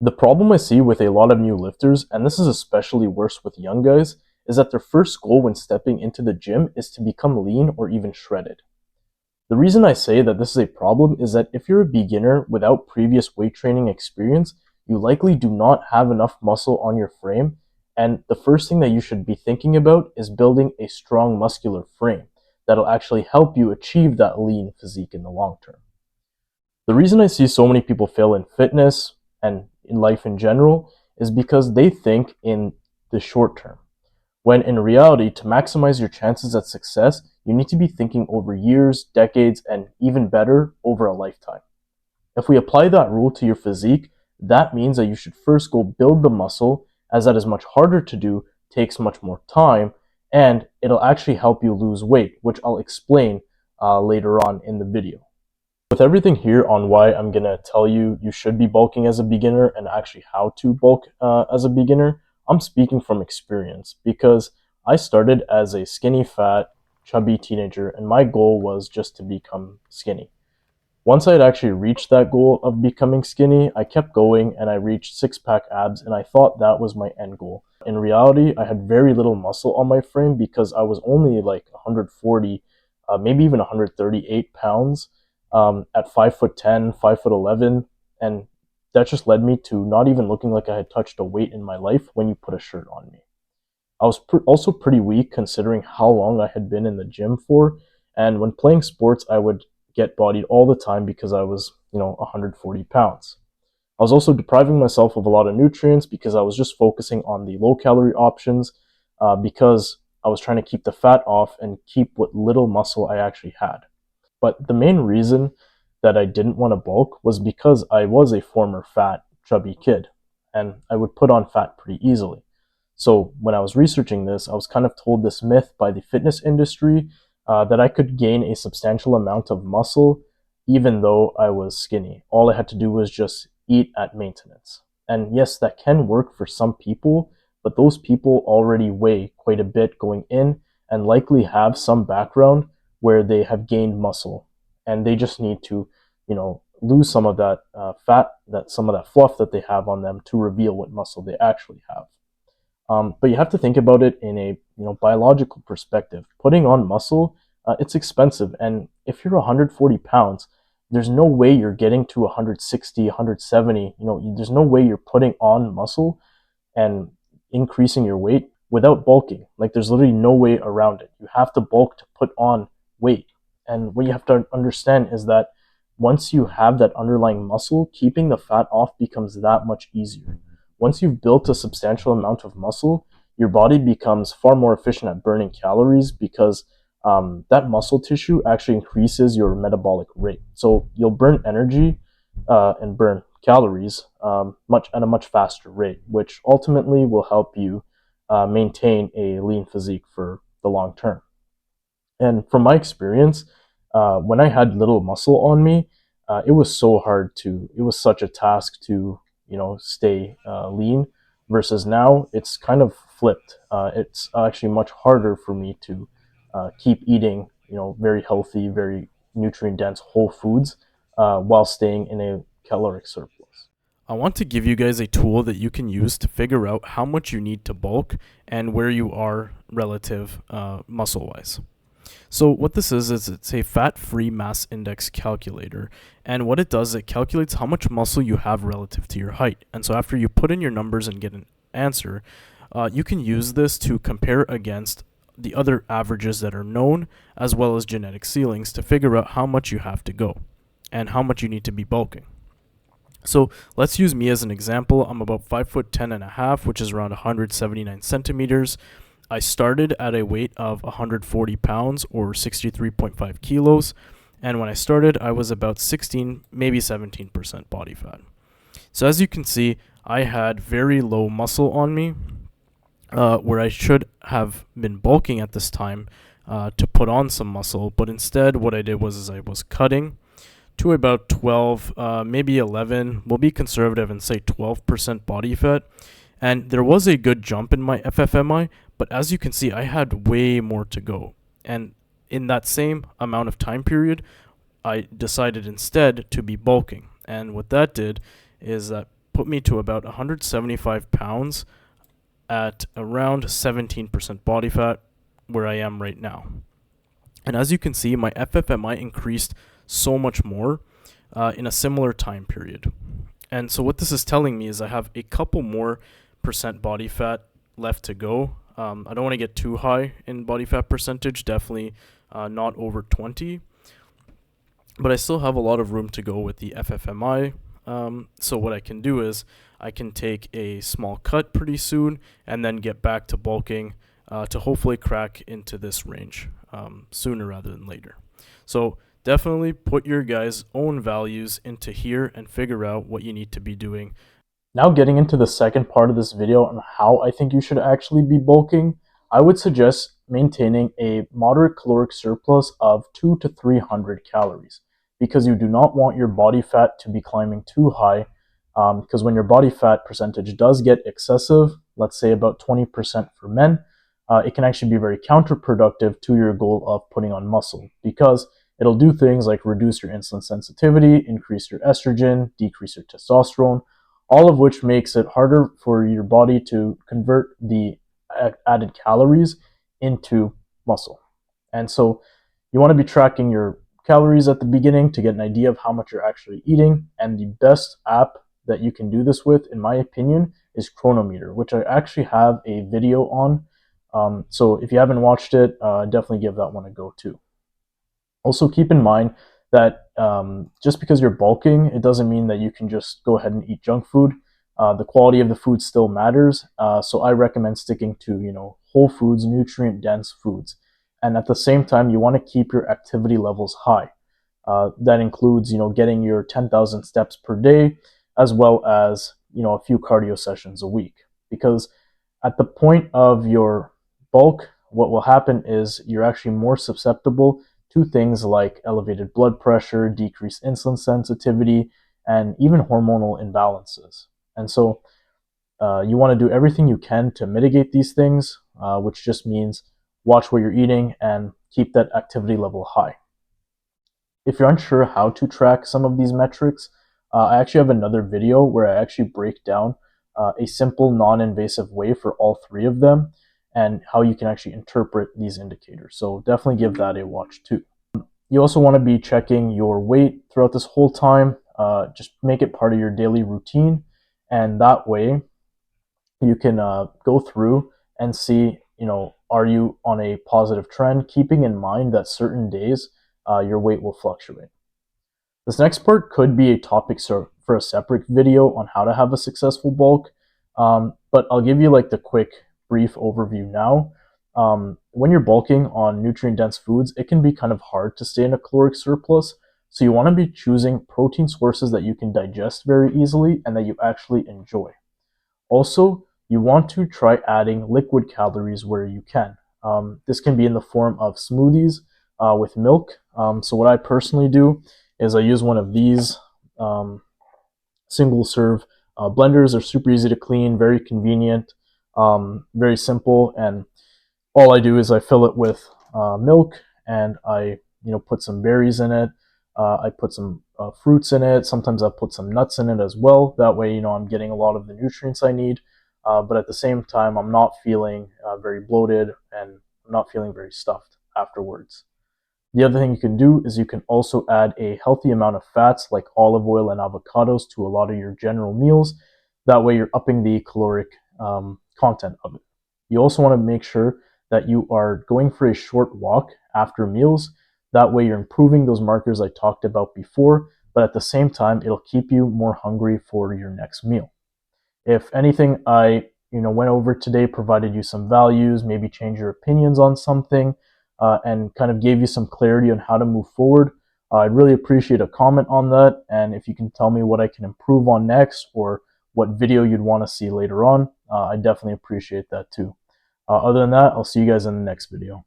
The problem I see with a lot of new lifters, and this is especially worse with young guys, is that their first goal when stepping into the gym is to become lean or even shredded. The reason I say that this is a problem is that if you're a beginner without previous weight training experience, you likely do not have enough muscle on your frame, and the first thing that you should be thinking about is building a strong muscular frame that'll actually help you achieve that lean physique in the long term. The reason I see so many people fail in fitness and in life in general is because they think in the short term. When in reality, to maximize your chances at success, you need to be thinking over years, decades, and even better, over a lifetime. If we apply that rule to your physique, that means that you should first go build the muscle, as that is much harder to do, takes much more time, and it'll actually help you lose weight, which I'll explain later on in the video. With everything here on why I'm going to tell you you should be bulking as a beginner and actually how to bulk as a beginner, I'm speaking from experience because I started as a skinny, fat, chubby teenager, and my goal was just to become skinny. Once I had actually reached that goal of becoming skinny, I kept going and I reached six-pack abs, and I thought that was my end goal. In reality, I had very little muscle on my frame because I was only like 140, maybe even 138 pounds at 5'10", 5'11", and that just led me to not even looking like I had touched a weight in my life when you put a shirt on me. I was also pretty weak considering how long I had been in the gym for, and when playing sports, I would get bodied all the time because I was, 140 pounds. I was also depriving myself of a lot of nutrients because I was just focusing on the low-calorie options because I was trying to keep the fat off and keep what little muscle I actually had. But the main reason that I didn't want to bulk was because I was a former fat, chubby kid, and I would put on fat pretty easily. So when I was researching this, I was kind of told this myth by the fitness industry that I could gain a substantial amount of muscle even though I was skinny. All I had to do was just eat at maintenance. And yes, that can work for some people, but those people already weigh quite a bit going in and likely have some background where they have gained muscle and they just need to, lose some of that fat, that some of that fluff that they have on them to reveal what muscle they actually have. But you have to think about it in a biological perspective. Putting on muscle, it's expensive, and if you're 140 pounds, there's no way you're getting to 160, 170. There's no way you're putting on muscle and increasing your weight without bulking. Like there's literally no way around it. You have to bulk to put on weight. And what you have to understand is that once you have that underlying muscle, keeping the fat off becomes that much easier. Once you've built a substantial amount of muscle, your body becomes far more efficient at burning calories because that muscle tissue actually increases your metabolic rate. So you'll burn energy and burn calories at a much faster rate, which ultimately will help you maintain a lean physique for the long term. And from my experience, when I had little muscle on me, it was so hard it was such a task to, stay lean versus now it's kind of flipped. It's actually much harder for me to keep eating, very healthy, very nutrient dense whole foods while staying in a caloric surplus. I want to give you guys a tool that you can use to figure out how much you need to bulk and where you are relative muscle wise. So what this is it's a fat-free mass index calculator, and what it does, it calculates how much muscle you have relative to your height. And so after you put in your numbers and get an answer, you can use this to compare against the other averages that are known, as well as genetic ceilings, to figure out how much you have to go and how much you need to be bulking. So let's use me as an example. I'm about 5'10.5", which is around 179 centimeters. I started at a weight of 140 pounds or 63.5 kilos. And when I started, I was about 16, maybe 17% body fat. So as you can see, I had very low muscle on me, where I should have been bulking at this time to put on some muscle. But instead, what I did was I was cutting to about 12, maybe 11. We'll be conservative and say 12% body fat. And there was a good jump in my FFMI, but as you can see, I had way more to go. And in that same amount of time period, I decided instead to be bulking. And what that did is that put me to about 175 pounds at around 17% body fat, where I am right now. And as you can see, my FFMI increased so much more in a similar time period. And so what this is telling me is I have a couple more percent body fat left to go. I don't want to get too high in body fat percentage, definitely not over 20. But I still have a lot of room to go with the FFMI. So what I can do is I can take a small cut pretty soon and then get back to bulking to hopefully crack into this range sooner rather than later. So definitely put your guys' own values into here and figure out what you need to be doing. Now getting into the second part of this video on how I think you should actually be bulking, I would suggest maintaining a moderate caloric surplus of 200 to 300 calories, because you do not want your body fat to be climbing too high, because when your body fat percentage does get excessive, let's say about 20% for men, it can actually be very counterproductive to your goal of putting on muscle, because it'll do things like reduce your insulin sensitivity, increase your estrogen, decrease your testosterone, all of which makes it harder for your body to convert the added calories into muscle. And so you want to be tracking your calories at the beginning to get an idea of how much you're actually eating. And the best app that you can do this with, in my opinion, is Chronometer, which I actually have a video on. So if you haven't watched it, definitely give that one a go too. Also keep in mind that just because you're bulking, it doesn't mean that you can just go ahead and eat junk food. The quality of the food still matters. So I recommend sticking to, whole foods, nutrient-dense foods. And at the same time, you want to keep your activity levels high. That includes, getting your 10,000 steps per day, as well as, a few cardio sessions a week. Because at the point of your bulk, what will happen is you're actually more susceptible to things like elevated blood pressure, decreased insulin sensitivity, and even hormonal imbalances. And so you want to do everything you can to mitigate these things, which just means watch what you're eating and keep that activity level high. If you're unsure how to track some of these metrics, I actually have another video where I actually break down a simple non-invasive way for all three of them and how you can actually interpret these indicators. So definitely give that a watch too. You also want to be checking your weight throughout this whole time. Just make it part of your daily routine, and that way you can go through and see, are you on a positive trend, keeping in mind that certain days your weight will fluctuate. This next part could be a topic for a separate video on how to have a successful bulk, but I'll give you the quick brief overview now. When you're bulking on nutrient-dense foods, it can be kind of hard to stay in a caloric surplus, so you want to be choosing protein sources that you can digest very easily and that you actually enjoy. Also, you want to try adding liquid calories where you can. This can be in the form of smoothies with milk. So what I personally do is I use one of these single-serve blenders. They're super easy to clean, very convenient, very simple, and all I do is I fill it with milk, and I put some berries in it. I put some fruits in it. Sometimes I put some nuts in it as well. That way, I'm getting a lot of the nutrients I need. But at the same time, I'm not feeling very bloated, and I'm not feeling very stuffed afterwards. The other thing you can do is you can also add a healthy amount of fats like olive oil and avocados to a lot of your general meals. That way you're upping the caloric content of it. You also want to make sure that you are going for a short walk after meals. That way you're improving those markers I talked about before, but at the same time, it'll keep you more hungry for your next meal. If anything I went over today provided you some values, maybe change your opinions on something, and kind of gave you some clarity on how to move forward, I'd really appreciate a comment on that. And if you can tell me what I can improve on next or what video you'd want to see later on, I definitely appreciate that too. Other than that, I'll see you guys in the next video.